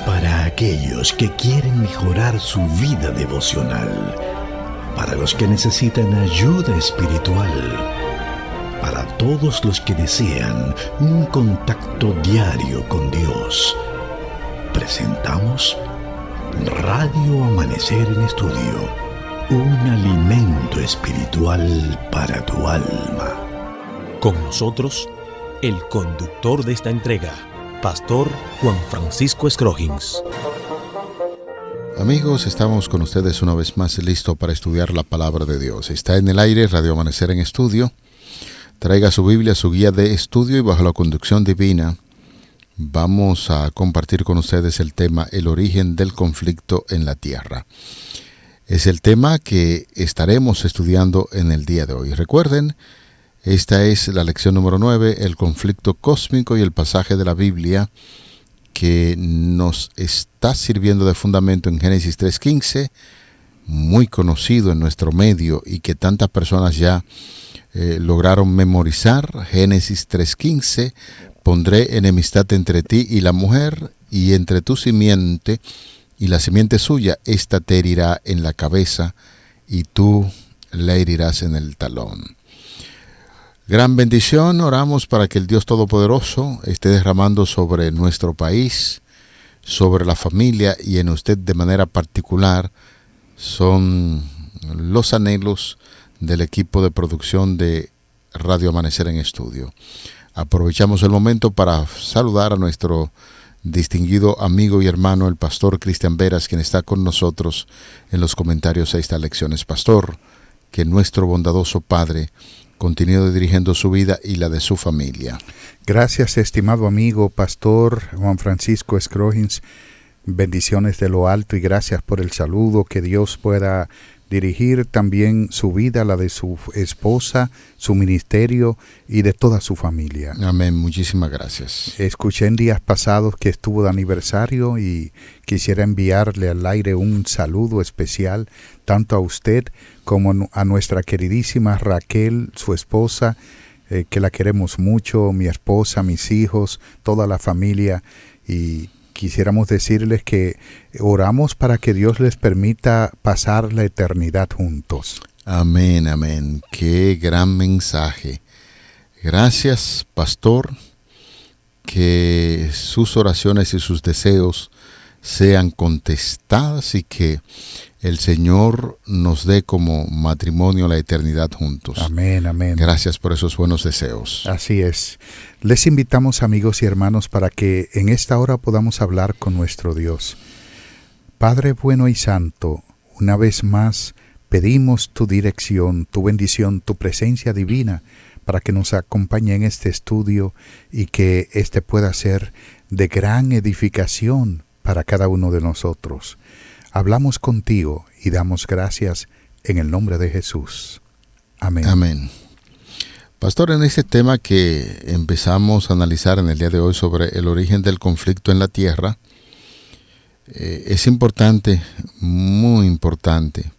Para aquellos que quieren mejorar su vida devocional, para los que necesitan ayuda espiritual, para todos los que desean un contacto diario con Dios, presentamos Radio Amanecer en Estudio, un alimento espiritual para tu alma. Con nosotros, el conductor de esta entrega, Pastor Juan Francisco Scroggins. Amigos, estamos con ustedes una vez más listo para estudiar la palabra de Dios. Está en el aire Radio Amanecer en Estudio. Traiga su Biblia, su guía de estudio y bajo la conducción divina vamos a compartir con ustedes el tema El origen del conflicto en la tierra. Es el tema que estaremos estudiando en el día de hoy. Recuerden, esta es la lección número 9, el conflicto cósmico y el pasaje de la Biblia que nos está sirviendo de fundamento en Génesis 3:15, muy conocido en nuestro medio y que tantas personas ya lograron memorizar. Génesis 3:15, pondré enemistad entre ti y la mujer, y entre tu simiente y la simiente suya, ésta te herirá en la cabeza, y tú la herirás en el talón. Gran bendición, oramos para que el Dios Todopoderoso esté derramando sobre nuestro país, sobre la familia y en usted de manera particular. Son los anhelos del equipo de producción de Radio Amanecer en Estudio. Aprovechamos el momento para saludar a nuestro distinguido amigo y hermano, el pastor Cristian Veras, quien está con nosotros en los comentarios a estas lecciones. Pastor, que nuestro bondadoso Padre continúe dirigiendo su vida y la de su familia. Gracias, estimado amigo, pastor Juan Francisco Scroggins. Bendiciones de lo alto y gracias por el saludo. Que Dios pueda dirigir también su vida, la de su esposa, su ministerio y de toda su familia. Amén, muchísimas gracias. Escuché en días pasados que estuvo de aniversario y quisiera enviarle al aire un saludo especial, tanto a usted como a nuestra queridísima Raquel, su esposa, que la queremos mucho, mi esposa, mis hijos, toda la familia, y quisiéramos decirles que oramos para que Dios les permita pasar la eternidad juntos. Amén, amén. Qué gran mensaje. Gracias, pastor, que sus oraciones y sus deseos sean contestadas y que el Señor nos dé como matrimonio la eternidad juntos. Amén, amén. Gracias por esos buenos deseos. Así es. Les invitamos, amigos y hermanos, para que en esta hora podamos hablar con nuestro Dios. Padre bueno y santo, una vez más pedimos tu dirección, tu bendición, tu presencia divina para que nos acompañe en este estudio y que este pueda ser de gran edificación para cada uno de nosotros. Hablamos contigo y damos gracias en el nombre de Jesús. Amén. Amén. Pastor, en este tema que empezamos a analizar en el día de hoy sobre el origen del conflicto en la tierra, es importante, muy importante,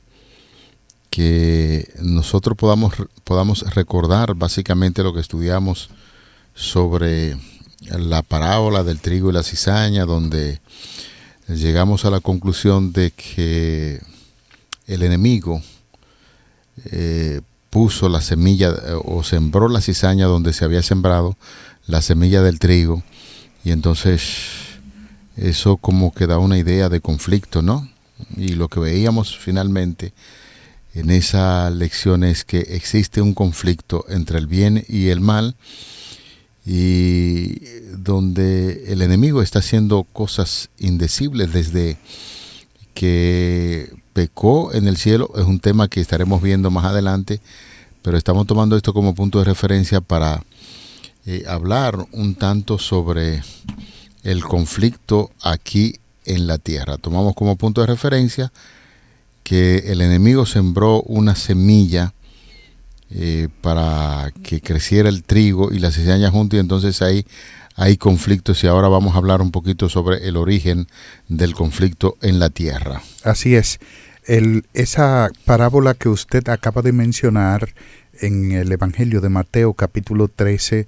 que nosotros podamos recordar básicamente lo que estudiamos sobre la parábola del trigo y la cizaña, donde llegamos a la conclusión de que el enemigo puso la semilla o sembró la cizaña donde se había sembrado la semilla del trigo, y entonces eso como que da una idea de conflicto, ¿no? Y lo que veíamos finalmente en esa lección es que existe un conflicto entre el bien y el mal, y donde el enemigo está haciendo cosas indecibles desde que pecó en el cielo. Es un tema que estaremos viendo más adelante, pero estamos tomando esto como punto de referencia para hablar un tanto sobre el conflicto aquí en la tierra. Tomamos como punto de referencia que el enemigo sembró una semilla para que creciera el trigo y la cizaña juntos, y entonces ahí hay conflictos, y ahora vamos a hablar un poquito sobre el origen del conflicto en la tierra. Así es. Esa parábola que usted acaba de mencionar en el Evangelio de Mateo capítulo 13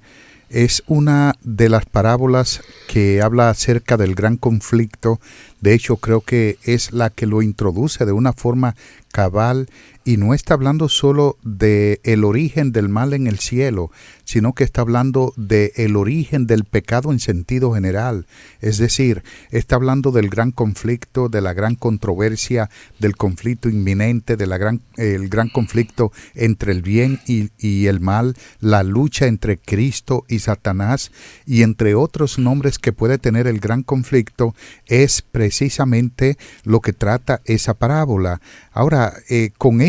es una de las parábolas que habla acerca del gran conflicto. De hecho, creo que es la que lo introduce de una forma cabal, y no está hablando solo de el origen del mal en el cielo, sino que está hablando de el origen del pecado en sentido general. Es decir, está hablando del gran conflicto, de la gran controversia, del conflicto inminente, el gran conflicto entre el bien y el mal, la lucha entre Cristo y Satanás, y entre otros nombres que puede tener el gran conflicto, es precisamente lo que trata esa parábola. Ahora, con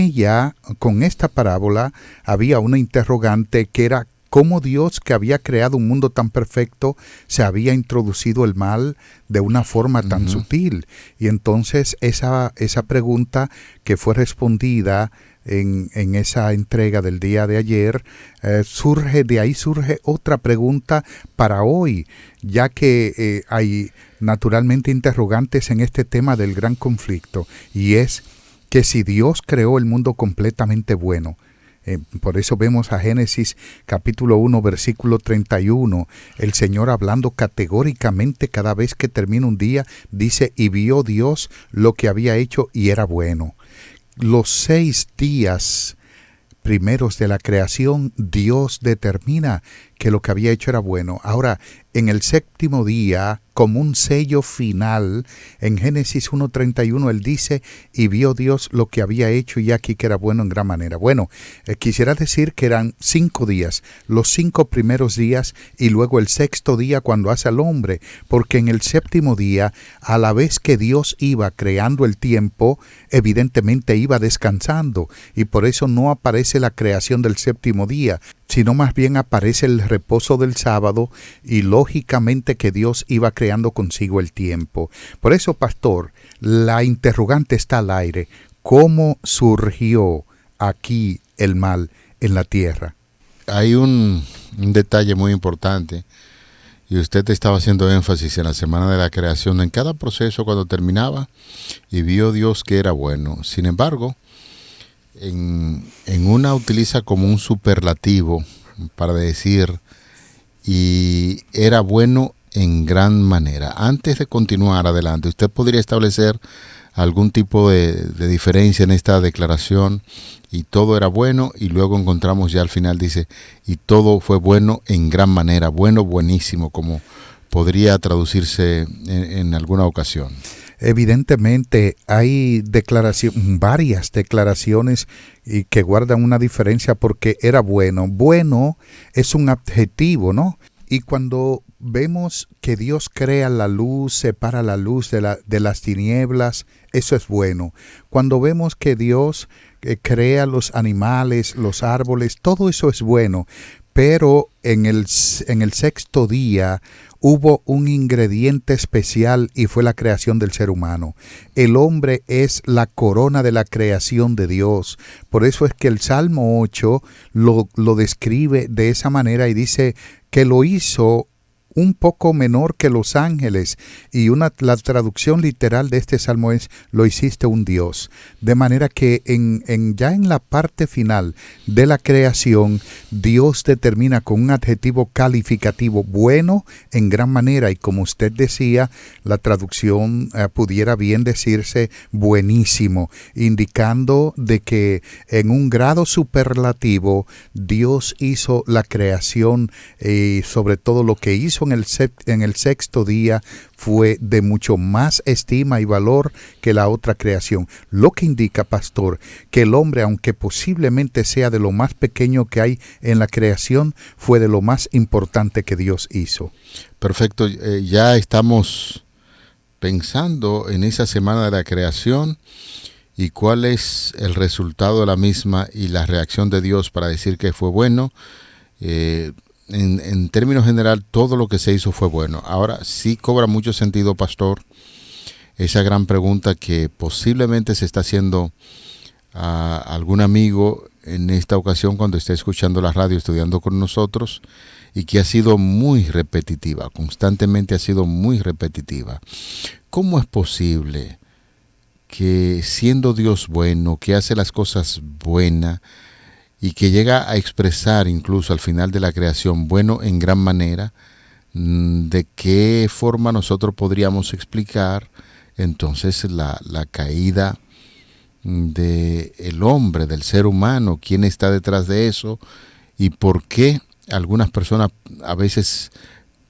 esta parábola, había una interrogante que era cómo Dios, que había creado un mundo tan perfecto, se había introducido el mal de una forma tan sutil. Y entonces esa pregunta que fue respondida en esa entrega del día de ayer, de ahí surge otra pregunta para hoy, ya que hay naturalmente interrogantes en este tema del gran conflicto, y es que si Dios creó el mundo completamente bueno, por eso vemos a Génesis capítulo 1, versículo 31, el Señor hablando categóricamente cada vez que termina un día, dice, y vio Dios lo que había hecho y era bueno. Los 6 días primeros de la creación, Dios determina que lo que había hecho era bueno. Ahora, en el 7º día, como un sello final, en Génesis 1:31, Él dice, y vio Dios lo que había hecho y aquí que era bueno en gran manera. Bueno, quisiera decir que eran 5 días, los 5 primeros días y luego el 6º día cuando hace al hombre, porque en el 7º día, a la vez que Dios iba creando el tiempo, evidentemente iba descansando, y por eso no aparece la creación del 7º día, sino más bien aparece el reposo del sábado, y lógicamente que Dios iba creando consigo el tiempo. Por eso, pastor, la interrogante está al aire. ¿Cómo surgió aquí el mal en la tierra? Hay un detalle muy importante, y usted estaba haciendo énfasis en la semana de la creación, en cada proceso cuando terminaba, y vio Dios que era bueno. Sin embargo, en una utiliza como un superlativo para decir, y era bueno en gran manera. Antes de continuar adelante, ¿usted podría establecer algún tipo de diferencia en esta declaración? Y todo era bueno, y luego encontramos ya al final, dice, y todo fue bueno en gran manera, bueno, buenísimo, como podría traducirse en alguna ocasión. Evidentemente hay varias declaraciones y que guardan una diferencia, porque era bueno. Bueno es un adjetivo, ¿no? Y cuando vemos que Dios crea la luz, separa la luz de las tinieblas, eso es bueno. Cuando vemos que Dios crea los animales, los árboles, todo eso es bueno. Pero en el 6º día hubo un ingrediente especial, y fue la creación del ser humano. El hombre es la corona de la creación de Dios. Por eso es que el Salmo 8 lo describe de esa manera y dice que lo hizo un poco menor que los ángeles, y la traducción literal de este salmo es, lo hiciste un Dios. De manera que ya en la parte final de la creación, Dios determina con un adjetivo calificativo, bueno en gran manera, y como usted decía, la traducción pudiera bien decirse buenísimo, indicando de que en un grado superlativo Dios hizo la creación, y sobre todo lo que hizo en el 6º día fue de mucho más estima y valor que la otra creación. Lo que indica, pastor, que el hombre, aunque posiblemente sea de lo más pequeño que hay en la creación, fue de lo más importante que Dios hizo. Perfecto, ya estamos pensando en esa semana de la creación y cuál es el resultado de la misma y la reacción de Dios para decir que fue bueno. En términos general, todo lo que se hizo fue bueno. Ahora sí cobra mucho sentido, pastor, esa gran pregunta que posiblemente se está haciendo a algún amigo en esta ocasión cuando esté escuchando la radio, estudiando con nosotros, y que ha sido muy repetitiva, constantemente ha sido muy repetitiva. ¿Cómo es posible que siendo Dios bueno, que hace las cosas buenas, y que llega a expresar incluso al final de la creación, bueno, en gran manera, de qué forma nosotros podríamos explicar entonces la caída del hombre, del ser humano, quién está detrás de eso y por qué algunas personas a veces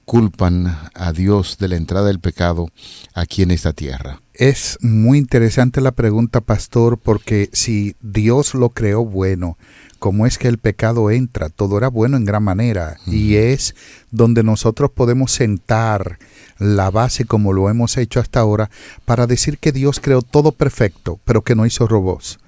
culpan a Dios de la entrada del pecado aquí en esta tierra. Es muy interesante la pregunta, pastor, porque si Dios lo creó bueno, ¿cómo es que el pecado entra? Todo era bueno en gran manera, y es donde nosotros podemos sentar la base, como lo hemos hecho hasta ahora, para decir que Dios creó todo perfecto, pero que no hizo robots.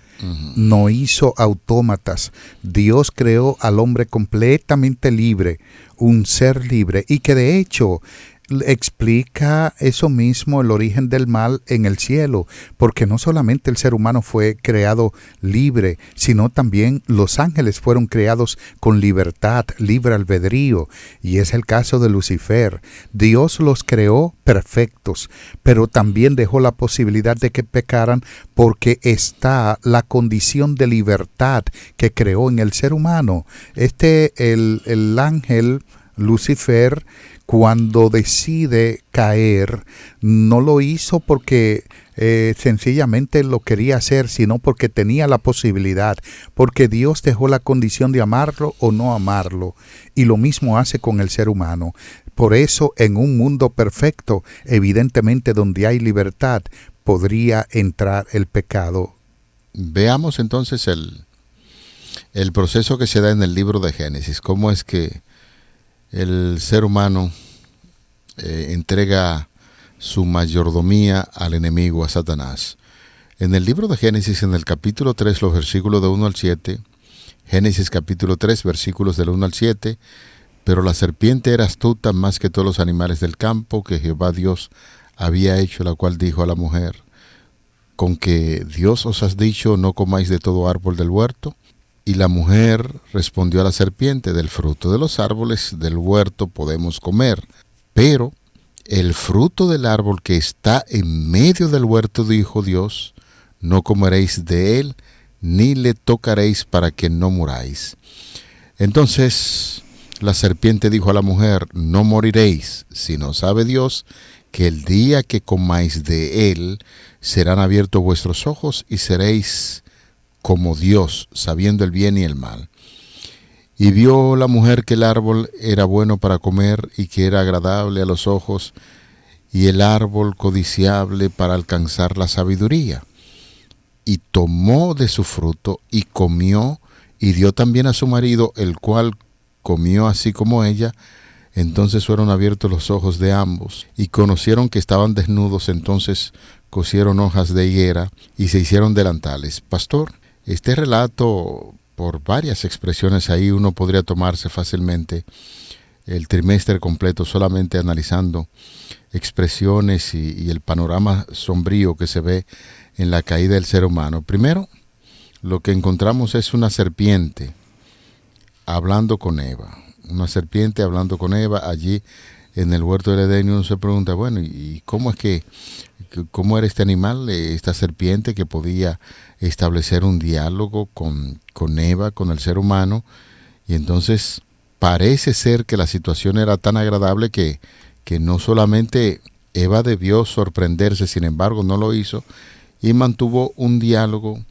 No hizo autómatas. Dios creó al hombre completamente libre, un ser libre, y que de hecho explica eso mismo, el origen del mal en el cielo, porque no solamente el ser humano fue creado libre, sino también los ángeles fueron creados con libertad, libre albedrío, y es el caso de Lucifer. Dios los creó perfectos, pero también dejó la posibilidad de que pecaran, porque está la condición de libertad que creó en el ser humano. El ángel Lucifer, cuando decide caer, no lo hizo porque sencillamente lo quería hacer, sino porque tenía la posibilidad, porque Dios dejó la condición de amarlo o no amarlo, y lo mismo hace con el ser humano. Por eso, en un mundo perfecto, evidentemente donde hay libertad, podría entrar el pecado. Veamos entonces el proceso que se da en el libro de Génesis, cómo es que el ser humano entrega su mayordomía al enemigo, a Satanás. En el libro de Génesis, en el capítulo 3, los versículos de 1 al 7, Génesis capítulo 3, versículos del 1 al 7, pero la serpiente era astuta más que todos los animales del campo que Jehová Dios había hecho, la cual dijo a la mujer, con que Dios os has dicho, no comáis de todo árbol del huerto. Y la mujer respondió a la serpiente, del fruto de los árboles del huerto podemos comer, pero el fruto del árbol que está en medio del huerto, dijo Dios, no comeréis de él, ni le tocaréis para que no muráis. Entonces la serpiente dijo a la mujer, no moriréis, sino sabe Dios que el día que comáis de él, serán abiertos vuestros ojos y seréis como Dios, sabiendo el bien y el mal. Y vio la mujer que el árbol era bueno para comer y que era agradable a los ojos, y el árbol codiciable para alcanzar la sabiduría. Y tomó de su fruto y comió, y dio también a su marido, el cual comió así como ella. Entonces fueron abiertos los ojos de ambos, y conocieron que estaban desnudos. Entonces cosieron hojas de higuera y se hicieron delantales. Pastor, este relato, por varias expresiones ahí, uno podría tomarse fácilmente el trimestre completo solamente analizando expresiones y el panorama sombrío que se ve en la caída del ser humano. Primero, lo que encontramos es una serpiente hablando con Eva. Una serpiente hablando con Eva allí en el huerto del Edén, y uno se pregunta, bueno, ¿y cómo era este animal, esta serpiente que podía establecer un diálogo con Eva, con el ser humano? Y entonces parece ser que la situación era tan agradable que no solamente Eva debió sorprenderse, sin embargo no lo hizo, y mantuvo un diálogo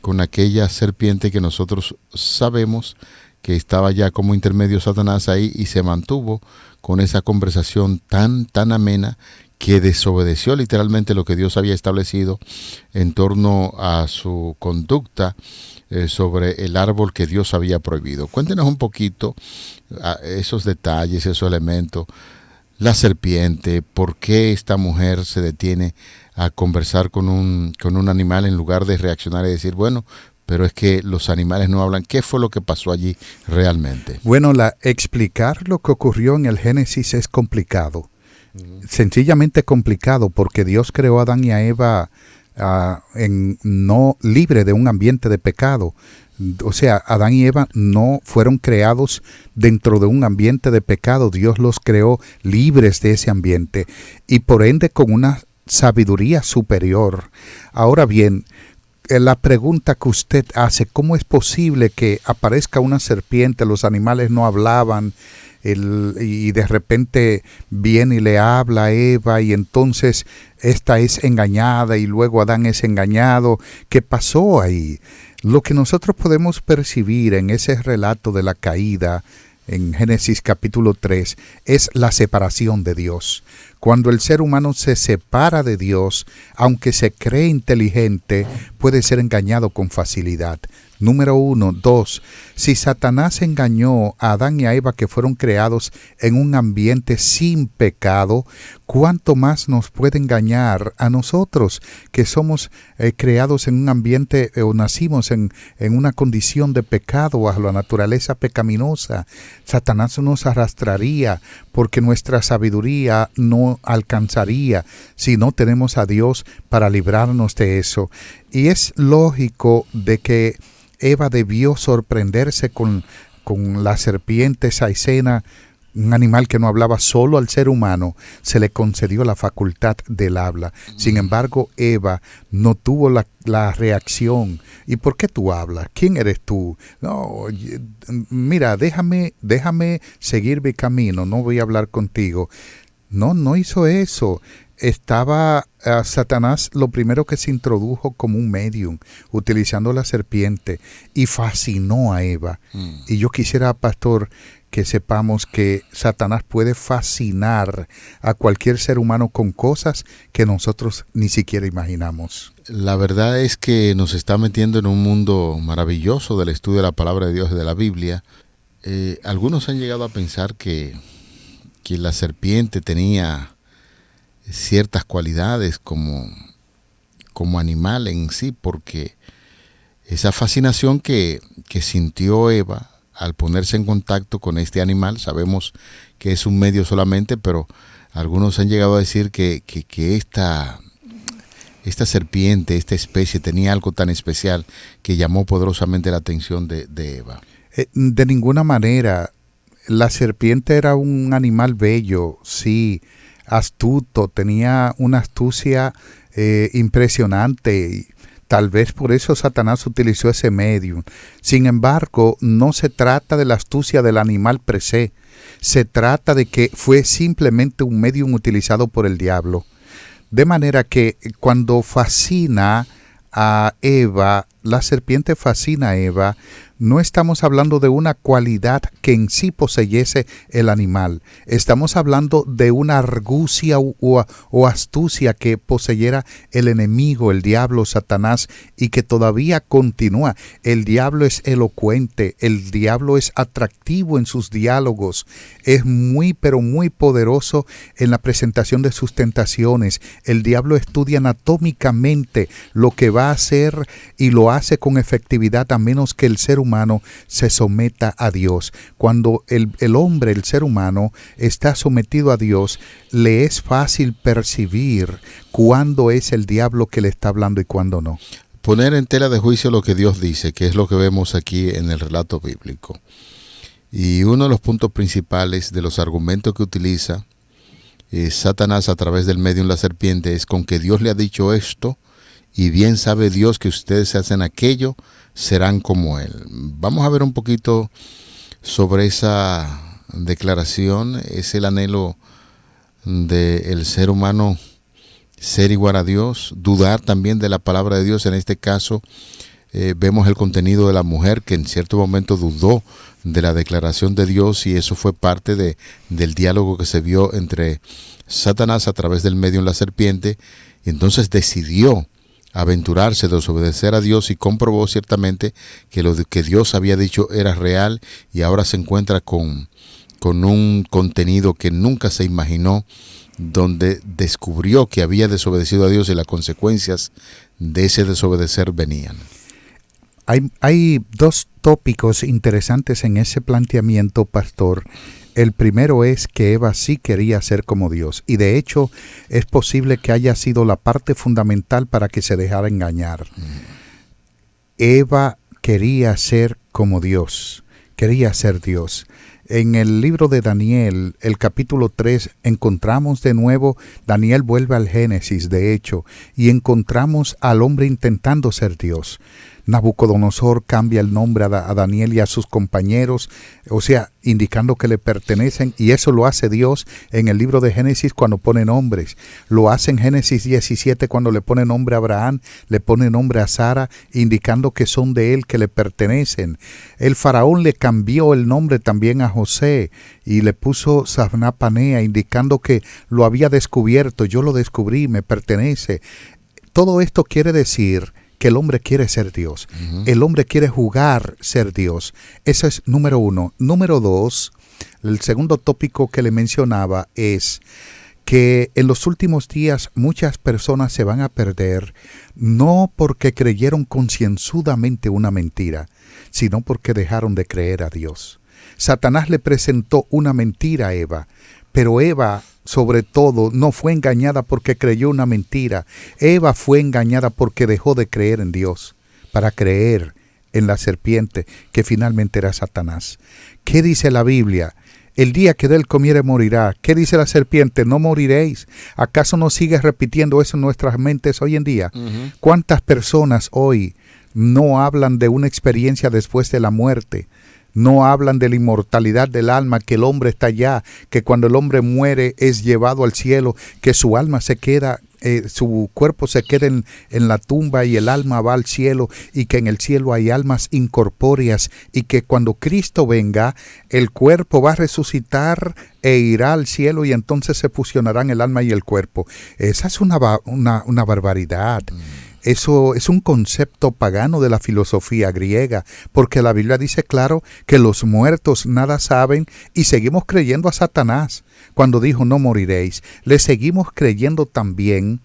con aquella serpiente que nosotros sabemos que estaba ya como intermedio Satanás ahí, y se mantuvo con esa conversación tan amena que desobedeció literalmente lo que Dios había establecido en torno a su conducta sobre el árbol que Dios había prohibido. Cuéntenos un poquito esos detalles, esos elementos. La serpiente, ¿por qué esta mujer se detiene a conversar con un animal en lugar de reaccionar y decir, bueno, pero es que los animales no hablan? ¿Qué fue lo que pasó allí realmente? Bueno, explicar lo que ocurrió en el Génesis es complicado. Sencillamente complicado, porque Dios creó a Adán y a Eva no libre de un ambiente de pecado. O sea, Adán y Eva no fueron creados dentro de un ambiente de pecado. Dios los creó libres de ese ambiente y por ende con una sabiduría superior. Ahora bien, la pregunta que usted hace, ¿cómo es posible que aparezca una serpiente? Los animales no hablaban, y de repente viene y le habla a Eva, y entonces esta es engañada y luego Adán es engañado. ¿Qué pasó ahí? Lo que nosotros podemos percibir en ese relato de la caída en Génesis capítulo 3 es la separación de Dios. Cuando el ser humano se separa de Dios, aunque se cree inteligente, puede ser engañado con facilidad. Número 1. 2. Si Satanás engañó a Adán y a Eva, que fueron creados en un ambiente sin pecado, ¿cuánto más nos puede engañar a nosotros, que somos creados en un ambiente o nacimos en una condición de pecado, bajo la naturaleza pecaminosa? Satanás nos arrastraría, porque nuestra sabiduría no alcanzaría si no tenemos a Dios para librarnos de eso. Y es lógico de que Eva debió sorprenderse con la serpiente, esa escena, un animal que no hablaba. Solo al ser humano se le concedió la facultad del habla. Sin embargo, Eva no tuvo la reacción. ¿Y por qué tú hablas? ¿Quién eres tú? No, mira, déjame seguir mi camino, no voy a hablar contigo. No hizo eso. Estaba Satanás, lo primero que se introdujo como un medium, utilizando la serpiente, y fascinó a Eva. Y yo quisiera, pastor, que sepamos que Satanás puede fascinar a cualquier ser humano con cosas que nosotros ni siquiera imaginamos. La verdad es que nos está metiendo en un mundo maravilloso del estudio de la palabra de Dios y de la Biblia. Algunos han llegado a pensar que la serpiente tenía ciertas cualidades como animal en sí, porque esa fascinación que sintió Eva al ponerse en contacto con este animal, sabemos que es un medio solamente, pero algunos han llegado a decir que esta serpiente, esta especie, tenía algo tan especial que llamó poderosamente la atención de Eva. De ninguna manera. La serpiente era un animal bello, sí, astuto, tenía una astucia impresionante. Tal vez por eso Satanás utilizó ese medium. Sin embargo, no se trata de la astucia del animal per se. Se trata de que fue simplemente un medium utilizado por el diablo. De manera que cuando fascina a Eva, la serpiente fascina a Eva, no estamos hablando de una cualidad que en sí poseyese el animal. Estamos hablando de una argucia o astucia que poseyera el enemigo, el diablo, Satanás, y que todavía continúa. El diablo es elocuente, el diablo es atractivo en sus diálogos, es muy pero muy poderoso en la presentación de sus tentaciones. El diablo estudia anatómicamente lo que va a hacer y lo hace con efectividad, a menos que el ser humano se someta a Dios. Cuando el hombre, el ser humano, está sometido a Dios, le es fácil percibir cuándo es el diablo que le está hablando y cuándo no. Poner en tela de juicio lo que Dios dice, que es lo que vemos aquí en el relato bíblico. Y uno de los puntos principales de los argumentos que utiliza Satanás a través del medium la serpiente es con que Dios le ha dicho esto, y bien sabe Dios que ustedes hacen aquello, serán como Él. Vamos a ver un poquito sobre esa declaración. Es el anhelo del ser humano ser igual a Dios, dudar también de la palabra de Dios. En este caso vemos el contenido de la mujer que en cierto momento dudó de la declaración de Dios, y eso fue parte del diálogo que se vio entre Satanás a través del medium la serpiente, y entonces decidió aventurarse, desobedecer a Dios, y comprobó ciertamente que lo que Dios había dicho era real, y ahora se encuentra con un contenido que nunca se imaginó, donde descubrió que había desobedecido a Dios y las consecuencias de ese desobedecer venían. Hay dos tópicos interesantes en ese planteamiento, pastor. El primero es que Eva sí quería ser como Dios, y de hecho es posible que haya sido la parte fundamental para que se dejara engañar. Eva quería ser como Dios, quería ser Dios. En el libro de Daniel, el capítulo 3, encontramos de nuevo, Daniel vuelve al Génesis, de hecho, y encontramos al hombre intentando ser Dios. Nabucodonosor cambia el nombre a Daniel y a sus compañeros, o sea, indicando que le pertenecen, y eso lo hace Dios en el libro de Génesis cuando pone nombres. Lo hace en Génesis 17 cuando le pone nombre a Abraham, le pone nombre a Sara, indicando que son de él, que le pertenecen. El faraón le cambió el nombre también a José y le puso Safnapanea, indicando que lo había descubierto, yo lo descubrí, me pertenece. Todo esto quiere decir que el hombre quiere ser Dios. El hombre quiere jugar ser Dios. Eso es número uno. Número dos, el segundo tópico que le mencionaba es que en los últimos días muchas personas se van a perder, no porque creyeron concienzudamente una mentira, sino porque dejaron de creer a Dios. Satanás le presentó una mentira a Eva, pero Eva, sobre todo, no fue engañada porque creyó una mentira. Eva fue engañada porque dejó de creer en Dios para creer en la serpiente, que finalmente era Satanás. ¿Qué dice la Biblia? El día que de él comiere morirá. ¿Qué dice la serpiente? No moriréis. ¿Acaso no sigues repitiendo eso en nuestras mentes hoy en día? ¿Cuántas personas hoy no hablan de una experiencia después de la muerte? No hablan de la inmortalidad del alma, que el hombre está allá, que cuando el hombre muere es llevado al cielo, que su alma se queda, su cuerpo se queda en la tumba y el alma va al cielo, y que en el cielo hay almas incorpóreas, y que cuando Cristo venga, el cuerpo va a resucitar e irá al cielo, y entonces se fusionarán el alma y el cuerpo. Esa es una barbaridad. Eso es un concepto pagano de la filosofía griega, porque la Biblia dice claro que los muertos nada saben, y seguimos creyendo a Satanás cuando dijo no moriréis. Le seguimos creyendo también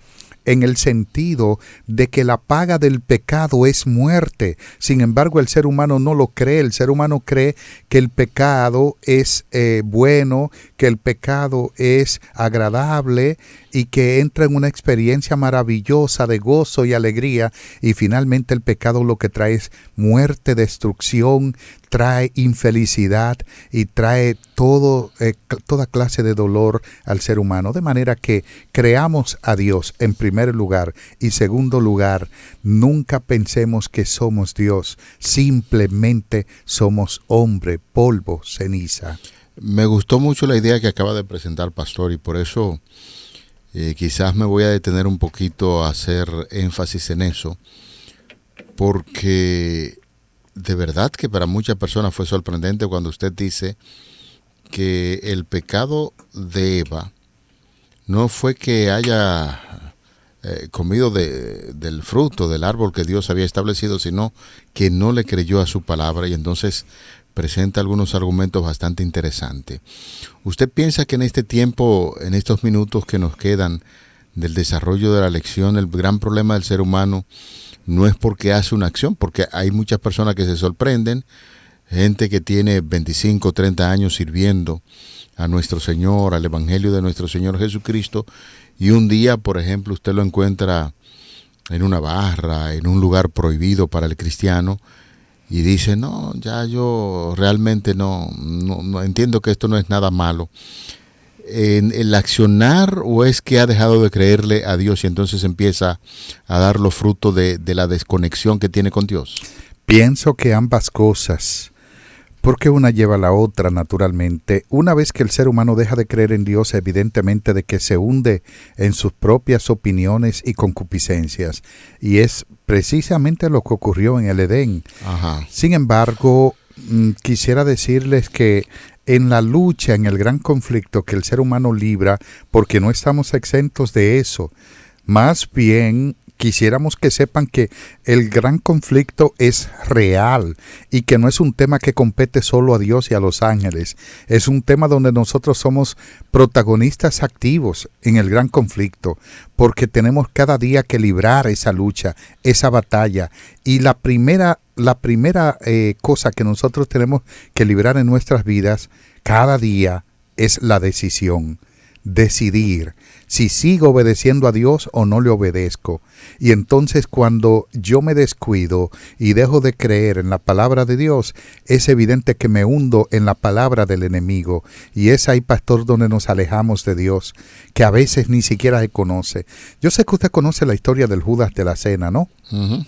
en el sentido de que la paga del pecado es muerte. Sin embargo, el ser humano no lo cree. El ser humano cree que el pecado es bueno, que el pecado es agradable y que entra en una experiencia maravillosa de gozo y alegría, y finalmente el pecado lo que trae es muerte, destrucción, trae infelicidad y trae toda clase de dolor al ser humano. De manera que creamos a Dios en primer lugar, y segundo lugar, nunca pensemos que somos Dios, simplemente somos hombre, polvo, ceniza. Me gustó mucho la idea que acaba de presentar, pastor, y por eso quizás me voy a detener un poquito a hacer énfasis en eso, porque de verdad que para muchas personas fue sorprendente cuando usted dice que el pecado de Eva no fue que haya comido del fruto del árbol que Dios había establecido, sino que no le creyó a su palabra, y entonces presenta algunos argumentos bastante interesantes. ¿Usted piensa que en este tiempo, en estos minutos que nos quedan del desarrollo de la lección, el gran problema del ser humano no es porque hace una acción? Porque hay muchas personas que se sorprenden, gente que tiene 25, 30 años sirviendo a nuestro Señor, al Evangelio de nuestro Señor Jesucristo, y un día, por ejemplo, usted lo encuentra en una barra, en un lugar prohibido para el cristiano, y dice, no, ya yo realmente no entiendo que esto no es nada malo. ¿En el accionar, o es que ha dejado de creerle a Dios y entonces empieza a dar los frutos de la desconexión que tiene con Dios? Pienso que ambas cosas, porque una lleva a la otra naturalmente. Una vez que el ser humano deja de creer en Dios, evidentemente de que se hunde en sus propias opiniones y concupiscencias, y es precisamente lo que ocurrió en el Edén. Ajá. Sin embargo, quisiera decirles que en la lucha, en el gran conflicto que el ser humano libra, porque no estamos exentos de eso, más bien quisiéramos que sepan que el gran conflicto es real y que no es un tema que compete solo a Dios y a los ángeles. Es un tema donde nosotros somos protagonistas activos en el gran conflicto, porque tenemos cada día que librar esa lucha, esa batalla. Y la primera cosa que nosotros tenemos que librar en nuestras vidas cada día es la decisión. decidir si sigo obedeciendo a Dios o no le obedezco. Y entonces cuando yo me descuido y dejo de creer en la palabra de Dios, es evidente que me hundo en la palabra del enemigo. Y es ahí, pastor, donde nos alejamos de Dios, que a veces ni siquiera se conoce. Yo sé que usted conoce la historia del Judas de la Cena, ¿no? Uh-huh.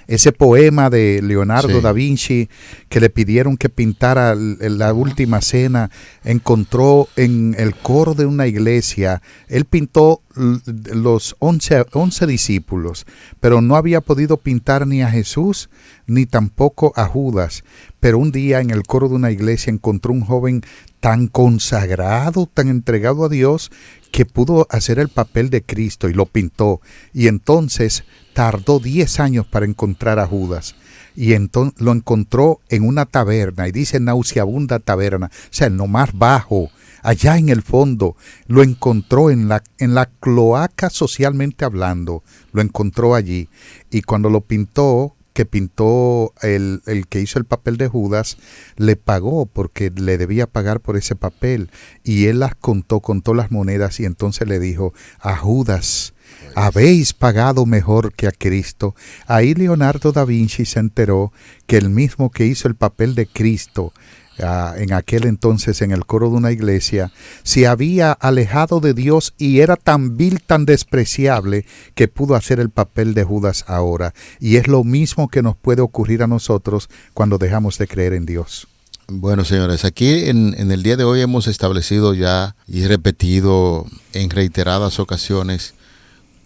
Ese poema de Leonardo da Vinci, que le pidieron que pintara la última cena, encontró en el coro de una iglesia, él pintó los 11 discípulos, pero no había podido pintar ni a Jesús, ni tampoco a Judas. Pero un día en el coro de una iglesia encontró un joven tan consagrado, tan entregado a Dios, que pudo hacer el papel de Cristo y lo pintó. Y entonces tardó 10 años para encontrar a Judas. Y entonces lo encontró en una taberna, y dice nauseabunda taberna, o sea, en lo más bajo, allá en el fondo. Lo encontró en la cloaca, socialmente hablando, lo encontró allí. Y cuando lo pintó, que pintó el que hizo el papel de Judas, le pagó porque le debía pagar por ese papel. Y él contó las monedas, y entonces le dijo: a Judas, habéis pagado mejor que a Cristo. Ahí Leonardo da Vinci se enteró que el mismo que hizo el papel de Cristo, en aquel entonces en el coro de una iglesia, se había alejado de Dios y era tan vil, tan despreciable, que pudo hacer el papel de Judas ahora. Y es lo mismo que nos puede ocurrir a nosotros cuando dejamos de creer en Dios. Bueno, señores, aquí en el día de hoy hemos establecido ya y repetido en reiteradas ocasiones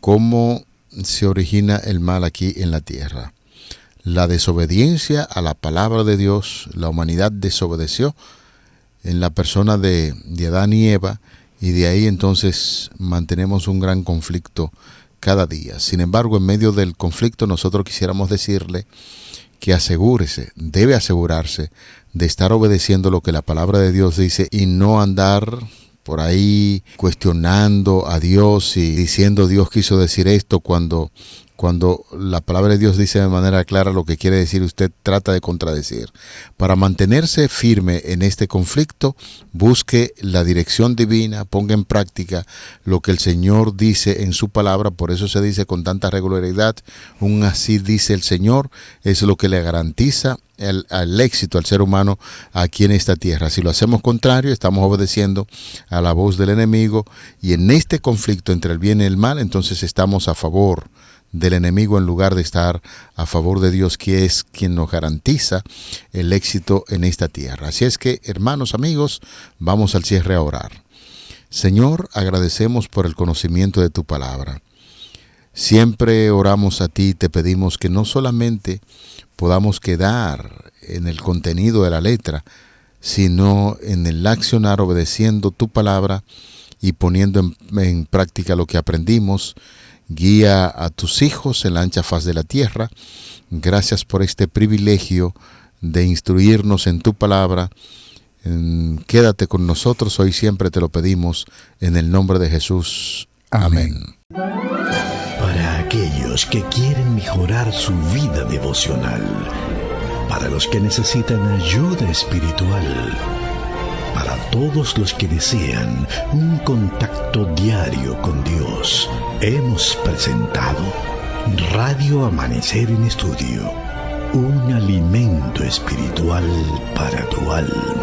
cómo se origina el mal aquí en la tierra. La desobediencia a la palabra de Dios, la humanidad desobedeció en la persona de Adán y Eva, y de ahí entonces mantenemos un gran conflicto cada día. Sin embargo, en medio del conflicto nosotros quisiéramos decirle que debe asegurarse de estar obedeciendo lo que la palabra de Dios dice y no andar por ahí cuestionando a Dios y diciendo Dios quiso decir esto cuando la palabra de Dios dice de manera clara lo que quiere decir, usted trata de contradecir. Para mantenerse firme en este conflicto, busque la dirección divina, ponga en práctica lo que el Señor dice en su palabra. Por eso se dice con tanta regularidad, un así dice el Señor, es lo que le garantiza el éxito al ser humano aquí en esta tierra. Si lo hacemos contrario, estamos obedeciendo a la voz del enemigo, y en este conflicto entre el bien y el mal, entonces estamos a favor del enemigo en lugar de estar a favor de Dios, que es quien nos garantiza el éxito en esta tierra. Así es que, hermanos, amigos, vamos al cierre a orar. Señor, agradecemos por el conocimiento de tu palabra. Siempre oramos a ti y te pedimos que no solamente podamos quedar en el contenido de la letra, sino en el accionar, obedeciendo tu palabra y poniendo en práctica lo que aprendimos. Guía a tus hijos en la ancha faz de la tierra. Gracias por este privilegio de instruirnos en tu palabra. Quédate con nosotros hoy, siempre te lo pedimos, en el nombre de Jesús. Amén. Para aquellos que quieren mejorar su vida devocional, para los que necesitan ayuda espiritual, para todos los que desean un contacto diario con Dios, hemos presentado Radio Amanecer en Estudio, un alimento espiritual para tu alma.